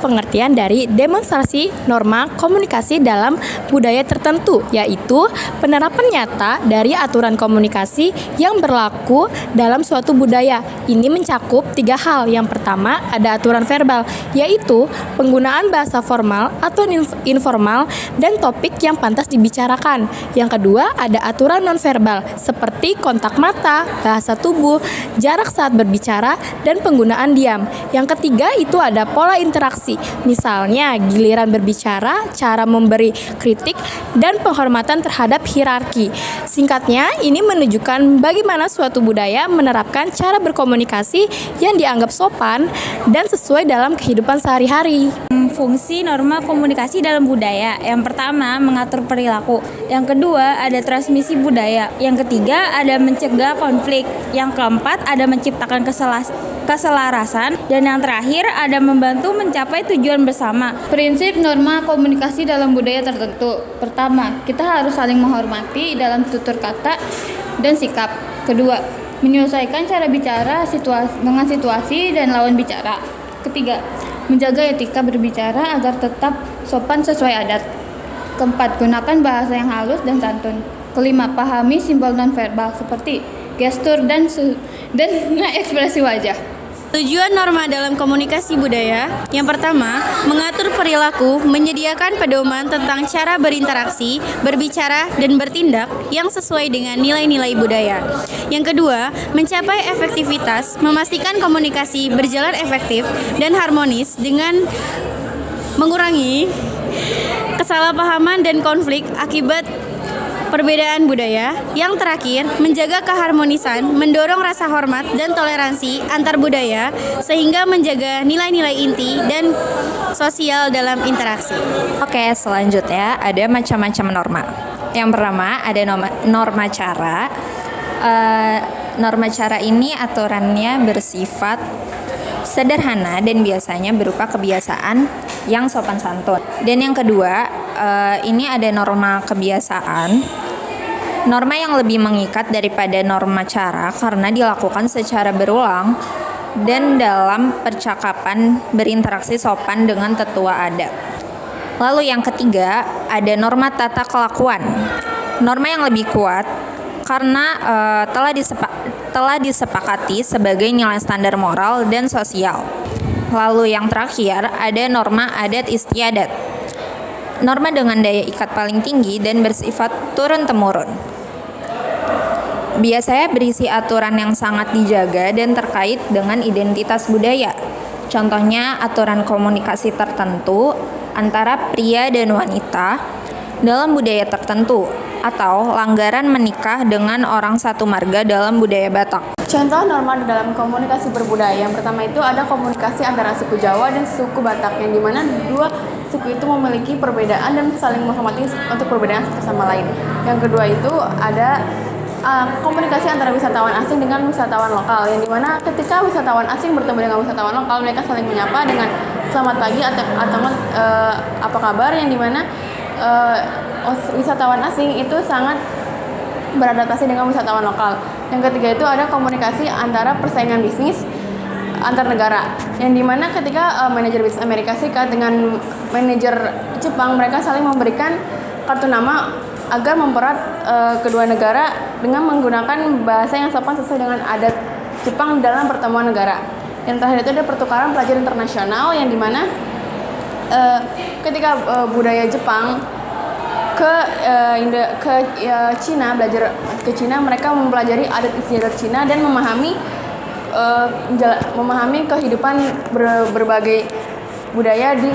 Pengertian dari demonstrasi norma komunikasi dalam budaya tertentu, yaitu penerapan nyata dari aturan komunikasi yang berlaku dalam suatu budaya. Ini mencakup 3 hal. Yang pertama, ada aturan verbal, yaitu penggunaan bahasa formal atau informal dan topik yang pantas dibicarakan. Yang kedua, ada aturan nonverbal, seperti kontak mata, bahasa tubuh, jarak saat berbicara, dan penggunaan diam. Yang ketiga, itu ada pola interaksi. Misalnya, giliran berbicara, cara memberi kritik, dan penghormatan terhadap hierarki. Singkatnya, ini menunjukkan bagaimana suatu budaya menerapkan cara berkomunikasi yang dianggap sopan dan sesuai dalam kehidupan sehari-hari. Fungsi norma komunikasi dalam budaya. Yang pertama, mengatur perilaku. Yang kedua, ada transmisi budaya. Yang ketiga, ada mencegah konflik. Yang keempat, ada menciptakan keselarasan. Dan yang terakhir, ada membantu mencapai tujuan bersama. Prinsip norma komunikasi dalam budaya tertentu. Pertama, kita harus saling menghormati dalam tutur kata dan sikap. Kedua, menyesuaikan cara bicara dengan situasi dan lawan bicara. Ketiga, menjaga etika berbicara agar tetap sopan sesuai adat. Keempat, gunakan bahasa yang halus dan santun. Kelima, pahami simbol nonverbal seperti gestur dan ekspresi wajah. Tujuan norma dalam komunikasi budaya. Yang pertama, mengatur perilaku, menyediakan pedoman tentang cara berinteraksi, berbicara, dan bertindak yang sesuai dengan nilai-nilai budaya. Yang kedua, mencapai efektivitas, memastikan komunikasi berjalan efektif dan harmonis dengan mengurangi kesalahpahaman dan konflik akibat perbedaan budaya. Yang terakhir, menjaga keharmonisan, mendorong rasa hormat dan toleransi antar budaya sehingga menjaga nilai-nilai inti dan sosial dalam interaksi. Oke, selanjutnya ada macam-macam norma. Yang pertama ada norma cara. Norma cara ini aturannya bersifat sederhana dan biasanya berupa kebiasaan yang sopan santun. Dan yang kedua, ini ada norma kebiasaan. Norma yang lebih mengikat daripada norma cara karena dilakukan secara berulang dan dalam percakapan berinteraksi sopan dengan tetua adat. Lalu yang ketiga, ada norma tata kelakuan. Norma yang lebih kuat karena telah disepakati sebagai nilai standar moral dan sosial. Lalu yang terakhir, ada norma adat istiadat. Norma dengan daya ikat paling tinggi dan bersifat turun-temurun. Biasanya berisi aturan yang sangat dijaga dan terkait dengan identitas budaya. Contohnya aturan komunikasi tertentu antara pria dan wanita dalam budaya tertentu, atau langgaran menikah dengan orang satu marga dalam budaya Batak. Contoh norma dalam komunikasi berbudaya. Yang pertama itu ada komunikasi antara suku Jawa dan suku Batak, yang dimana dua suku itu memiliki perbedaan dan saling menghormati untuk perbedaan satu sama lain. Yang kedua itu ada komunikasi antara wisatawan asing dengan wisatawan lokal, yang dimana ketika wisatawan asing bertemu dengan wisatawan lokal, mereka saling menyapa dengan selamat pagi atau apa kabar, yang dimana wisatawan asing itu sangat beradaptasi dengan wisatawan lokal. Yang ketiga itu ada komunikasi antara persaingan bisnis antar negara, yang dimana ketika manajer bisnis Amerika Serikat dengan manajer Jepang, mereka saling memberikan kartu nama agar mempererat kedua negara dengan menggunakan bahasa yang sopan sesuai dengan adat Jepang dalam pertemuan negara. Yang terakhir itu ada pertukaran pelajar internasional, yang dimana ketika budaya Jepang ke Cina, belajar ke Cina, mereka mempelajari adat istiadat Cina dan memahami kehidupan berbagai budaya di